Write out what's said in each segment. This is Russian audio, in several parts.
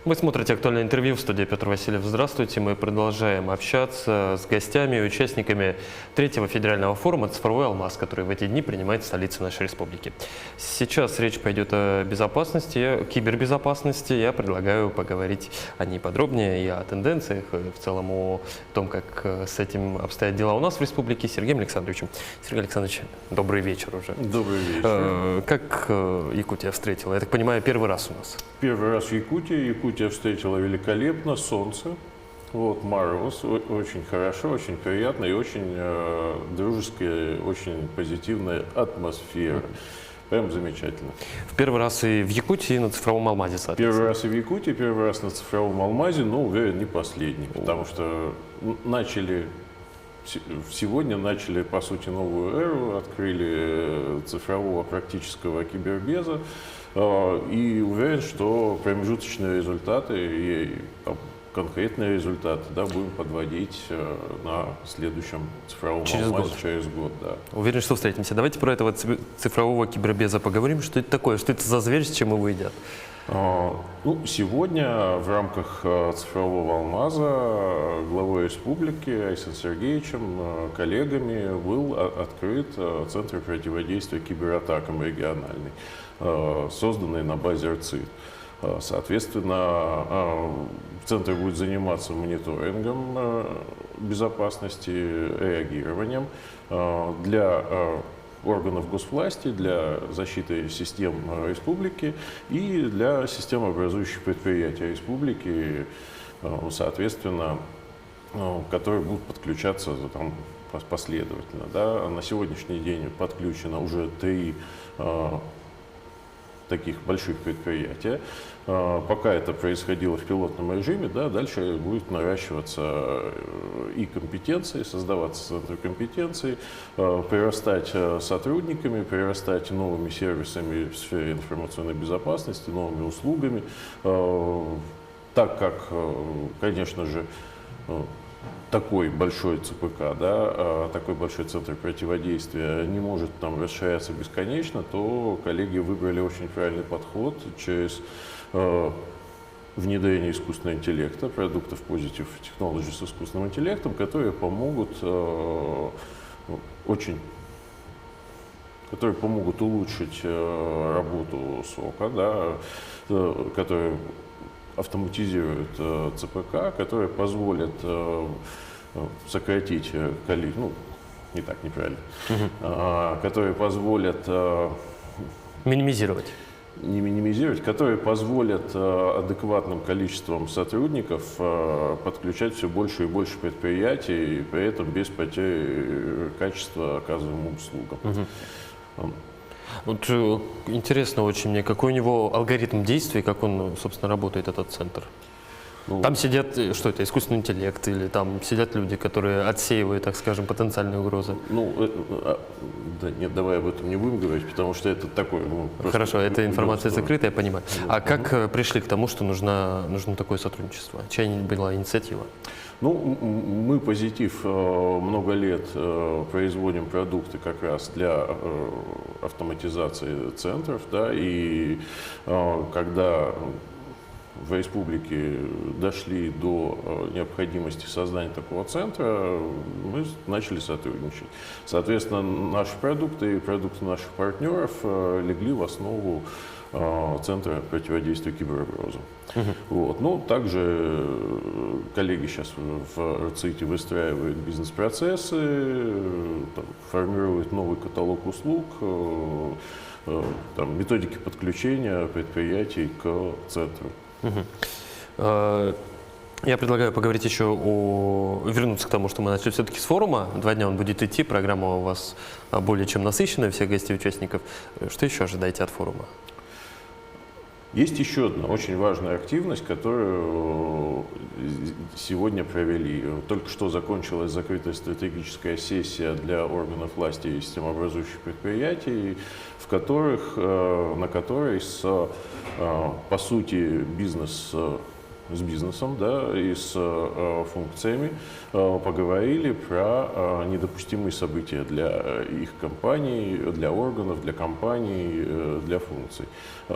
Вы смотрите «Актуальное интервью», в студии Петр Васильев. Здравствуйте. Мы продолжаем общаться с гостями и участниками третьего федерального форума «Цифровой алмаз», который в эти дни принимает в столице нашей республики. Сейчас речь пойдет о безопасности, кибербезопасности. Я предлагаю поговорить о ней подробнее и о тенденциях, и в целом о том, как с этим обстоят дела у нас в республике, с Сергеем Александровичем. Сергей Александрович, добрый вечер уже. Добрый вечер. Как Якутия встретила? Я так понимаю, первый раз у нас. Первый раз в Якутии. Якутия встретила великолепно, солнце, вот, Марвелс, очень хорошо, очень приятно и очень дружеская, очень позитивная атмосфера. Прям замечательно. В первый раз и в Якутии, и на цифровом алмазе, соответственно. Первый раз и в Якутии, первый раз на цифровом алмазе, но, уверен, не последний, потому что сегодня начали, по сути, новую эру, открыли цифрового практического кибербеза, и уверен, что промежуточные результаты и конкретные результаты, да, будем подводить на следующем цифровом алмазе через год. Да. Уверен, что встретимся. Давайте про этого цифрового кибербеза поговорим. Что это такое? Что это за зверь, с чем его едят? Сегодня в рамках цифрового алмаза главой республики Айсен Сергеевичем, коллегами был открыт Центр противодействия кибератакам региональный, созданный на базе РЦИ. Соответственно, Центр будет заниматься мониторингом безопасности, реагированием для органов госвласти, для защиты систем республики и для системообразующих предприятий республики, соответственно, которые будут подключаться там последовательно. Да. На сегодняшний день подключено уже 3 таких больших предприятия. Пока это происходило в пилотном режиме, да, дальше будет наращиваться и компетенции, создаваться центр компетенций, прирастать сотрудниками, прирастать новыми сервисами в сфере информационной безопасности, новыми услугами, так как, конечно же, такой большой ЦПК, да, такой большой центр противодействия не может там расширяться бесконечно, то коллеги выбрали очень правильный подход через внедрение искусственного интеллекта, продуктов Positive Technology с искусственным интеллектом, которые помогут улучшить работу СОКа, да, которые автоматизируют ЦПК, которые позволят сократить количество, не так, неправильно, которые позволят минимизировать. Не минимизировать, которые позволят адекватным количеством сотрудников подключать все больше и больше предприятий, при этом без потери качества оказываемым услугам. Вот интересно очень мне, какой у него алгоритм действий, как он, собственно, работает, этот центр? Там сидят, что это, искусственный интеллект, или там сидят люди, которые отсеивают, так скажем, потенциальные угрозы? Да нет, давай об этом не будем говорить, потому что это такое... Хорошо, эта информация закрыта, я понимаю. А как пришли к тому, что нужно такое сотрудничество? Чья была инициатива? Мы Позитив много лет производим продукты как раз для автоматизации центров, да, и когда в республике дошли до необходимости создания такого центра, мы начали сотрудничать. Соответственно, наши продукты и продукты наших партнеров легли в основу Центра противодействия киберугрозам. Также коллеги сейчас в РЦИТе выстраивают бизнес-процессы, формируют новый каталог услуг, методики подключения предприятий к центру. Я предлагаю поговорить еще вернуться к тому, что мы начали все-таки с форума. 2 дня он будет идти, программа у вас более чем насыщенная, всех гостей и участников. Что еще ожидаете от форума? Есть еще одна очень важная активность, которую сегодня провели. Только что закончилась закрытая стратегическая сессия для органов власти и системообразующих предприятий, на которой по сути с бизнесом, да, и с функциями поговорили про недопустимые события для их компаний, для органов, для компаний, для функций.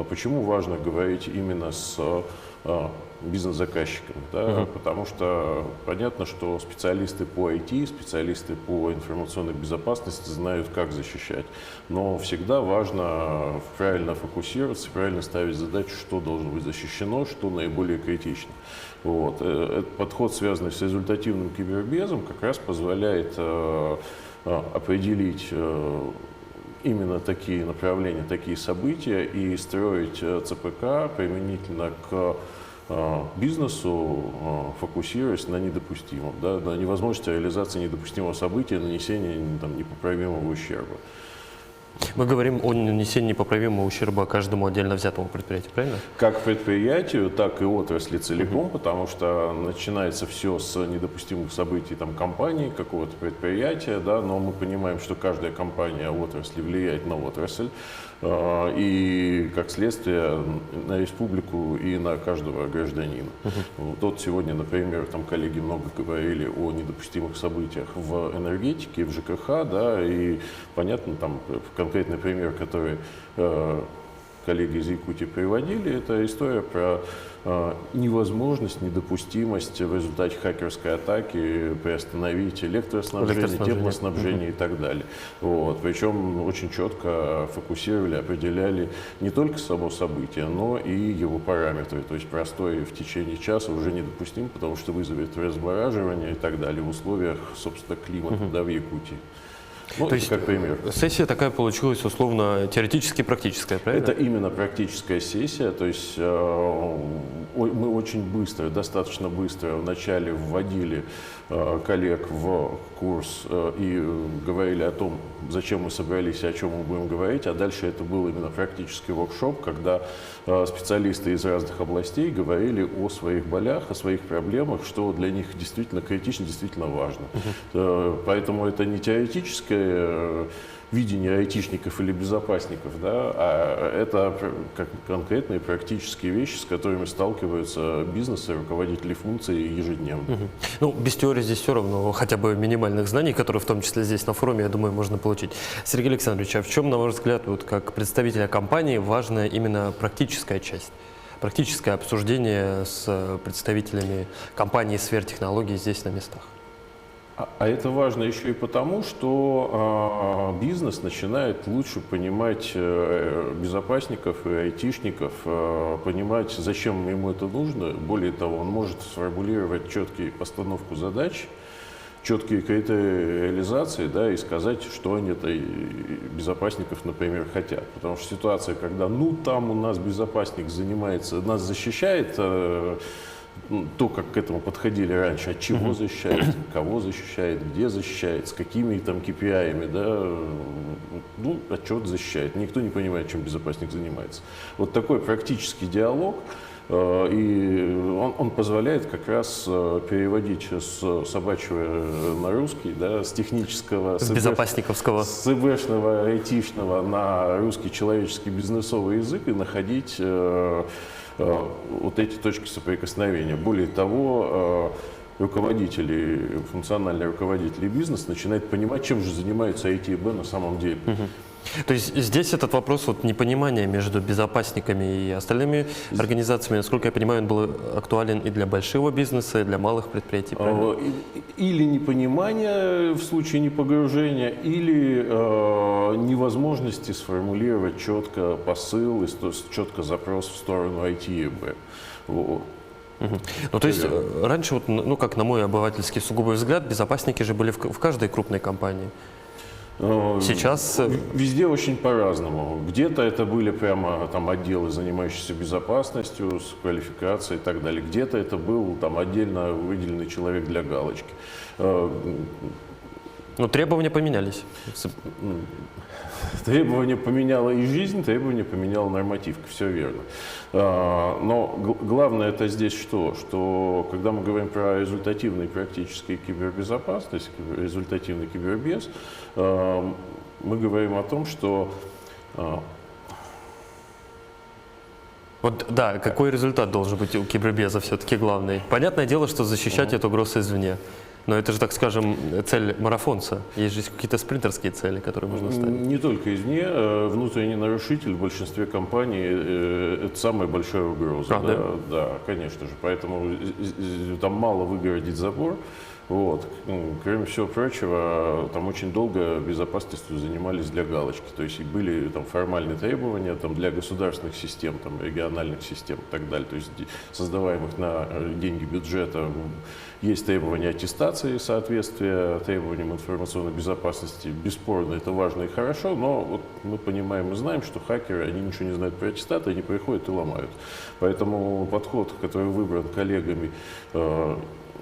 Почему важно говорить именно с бизнес-заказчикам, да, потому что понятно, что специалисты по IT, специалисты по информационной безопасности знают, как защищать, но всегда важно правильно фокусироваться, правильно ставить задачу, что должно быть защищено, что наиболее критично. Вот. Этот подход, связанный с результативным кибербезом, как раз позволяет определить именно такие направления, такие события и строить ЦПК применительно к бизнесу, фокусируясь на недопустимом, да, на невозможности реализации недопустимого события, нанесения там, непоправимого ущерба. Мы говорим о нанесении непоправимого ущерба каждому отдельно взятому предприятию, правильно? Как предприятию, так и отрасли целиком, потому что начинается все с недопустимых событий там, компании, какого-то предприятия, да, но мы понимаем, что каждая компания отрасли влияет на отрасль, и, как следствие, на республику и на каждого гражданина. Вот сегодня, например, там коллеги много говорили о недопустимых событиях в энергетике, в ЖКХ, да, и понятно, там конкретный пример, который коллеги из Якутии приводили, это история про невозможность, недопустимость в результате хакерской атаки приостановить электроснабжение, теплоснабжение и так далее. Вот. Причем очень четко фокусировали, определяли не только само событие, но и его параметры. То есть простой в течение часа уже недопустим, потому что вызовет размораживание и так далее в условиях, собственно, климата, да, в Якутии. Ну, то есть, как пример. Сессия такая получилась условно теоретически практическая, правильно? Это именно практическая сессия, то есть мы очень быстро, достаточно быстро вначале вводили коллег в курс и говорили о том, зачем мы собрались и о чем мы будем говорить, а дальше это был именно практический воркшоп, когда специалисты из разных областей говорили о своих болях, о своих проблемах, что для них действительно критично, действительно важно. Поэтому это не теоретическое видение айтишников или безопасников, да, а это как конкретные практические вещи, с которыми сталкиваются бизнесы, руководители функций ежедневно. Ну, без теории здесь все равно, хотя бы минимальных знаний, которые в том числе здесь на форуме, я думаю, можно получить. Сергей Александрович, а в чем, на ваш взгляд, вот как представителя компании, важна именно практическая часть? Практическое обсуждение с представителями компании сфер технологий здесь на местах? А это важно еще и потому, что бизнес начинает лучше понимать безопасников и айтишников, понимать, зачем ему это нужно. Более того, он может сформулировать четкую постановку задач, четкие критерии реализации, да, и сказать, что они от безопасников, например, хотят. Потому что ситуация, когда, ну, там у нас безопасник занимается, нас защищает, то, как к этому подходили раньше, от чего защищает, кого защищает, где защищает, с какими там KPI-ами, да, ну, от чего защищает. Никто не понимает, чем безопасник занимается. Вот такой практический диалог, и он позволяет как раз переводить с собачьего на русский, да, с технического, с безопасниковского, с ИБшного, айтишного на русский человеческий бизнесовый язык и находить вот эти точки соприкосновения. Более того, руководители, функциональные руководители бизнеса начинают понимать, чем же занимается IT&B на самом деле. То есть здесь этот вопрос вот непонимания между безопасниками и остальными организациями, насколько я понимаю, он был актуален и для большого бизнеса, и для малых предприятий, правильно? Или непонимание в случае непогружения, или невозможности сформулировать четко посыл и четко запрос в сторону IT&B. Вот. Ну, то есть раньше, вот, ну, как на мой обывательский сугубый взгляд, безопасники же были в каждой крупной компании. Сейчас везде очень по-разному. Где-то это были прямо там отделы, занимающиеся безопасностью, с квалификацией и так далее. Где-то это был там отдельно выделенный человек для галочки. Но требования поменялись. Требования поменяла и жизнь, требования поменяла нормативка, все верно. Но главное это здесь что? Что когда мы говорим про результативную практическую кибербезопасность, результативный кибербез, мы говорим о том, что... Вот да, какой результат должен быть у кибербеза все-таки главный? Понятное дело, что защищать от угроз извне. Но это же, так скажем, цель марафонца. Есть же какие-то спринтерские цели, которые можно ставить. Не только извне. Внутренний нарушитель в большинстве компаний это самая большая угроза. Правда? Да, да, конечно же. Поэтому там мало выгородить забор. Вот. Кроме всего прочего, там очень долго безопасностью занимались для галочки. То есть и были там формальные требования там, для государственных систем, там, региональных систем и так далее. То есть создаваемых на деньги бюджета есть требования аттестации соответствия требованиям информационной безопасности. Бесспорно, это важно и хорошо, но вот мы понимаем и знаем, что хакеры, они ничего не знают про аттестаты, они приходят и ломают. Поэтому подход, который выбран коллегами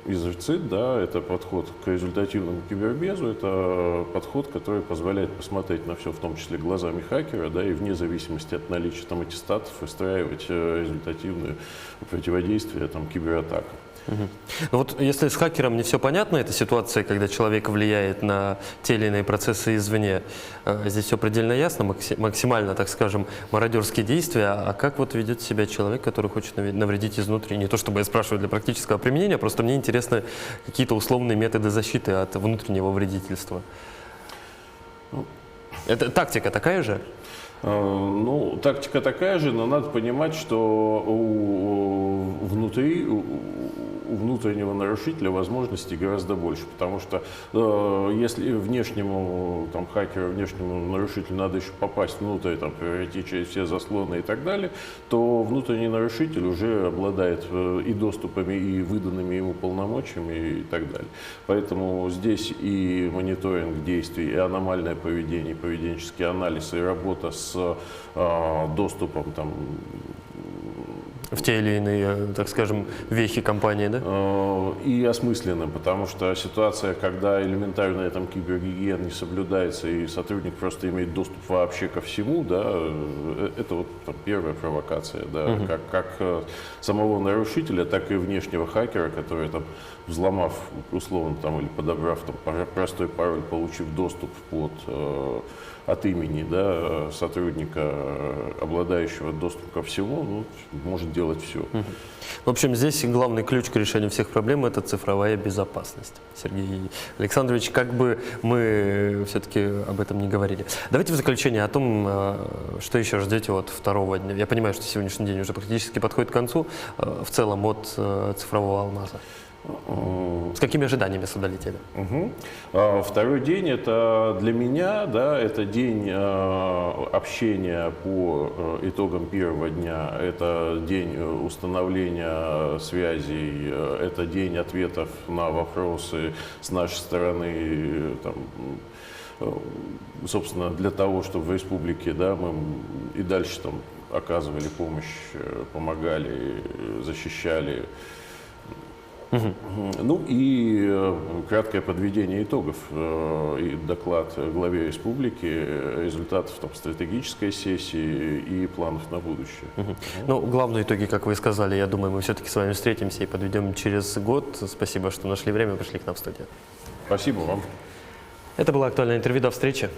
из РЦИД, да, это подход к результативному кибербезу, это подход, который позволяет посмотреть на все, в том числе глазами хакера, да, и вне зависимости от наличия там аттестатов выстраивать результативное противодействие там, кибератакам. Ну вот если с хакером не все понятно, это ситуация, когда человек влияет на те или иные процессы извне, здесь все предельно ясно, максимально, так скажем, мародерские действия, а как вот ведет себя человек, который хочет навредить изнутри? Не то чтобы я спрашиваю для практического применения, просто мне интересны какие-то условные методы защиты от внутреннего вредительства. Это тактика такая же? Ну, тактика такая же, но надо понимать, что внутри, у внутреннего нарушителя возможностей гораздо больше, потому что если внешнему там, хакеру, внешнему нарушителю надо еще попасть внутрь, там, пройти через все заслоны и так далее, то внутренний нарушитель уже обладает и доступами, и выданными ему полномочиями и так далее. Поэтому здесь и мониторинг действий, и аномальное поведение, и поведенческий анализ, и работа с доступом там, в те или иные, так скажем, вехи компании, да? И осмысленным, потому что ситуация, когда элементарная там, кибергигиена не соблюдается, и сотрудник просто имеет доступ вообще ко всему, да, это вот там, первая провокация, да, как самого нарушителя, так и внешнего хакера, который там, взломав условно там, или подобрав там, простой пароль, получив доступ от имени, да, сотрудника, обладающего доступом ко всему, ну, может делать все. В общем, здесь главный ключ к решению всех проблем – это цифровая безопасность. Сергей Александрович, как бы мы все-таки об этом не говорили. Давайте в заключение о том, что еще ждете от второго дня. Я понимаю, что сегодняшний день уже практически подходит к концу, в целом от цифрового алмаза. С какими ожиданиями сюда летели? Второй день это для меня, да, это день общения по итогам первого дня, это день установления связей, это день ответов на вопросы с нашей стороны, там, собственно, для того, чтобы в республике, да, мы и дальше там оказывали помощь, помогали, защищали. Ну и краткое подведение итогов и доклад главе республики, результатов там, стратегической сессии и планов на будущее. Ну, главные итоги, как вы сказали, я думаю, мы все-таки с вами встретимся и подведем через год. Спасибо, что нашли время и пришли к нам в студию. Спасибо вам. Это было актуальное интервью. До встречи.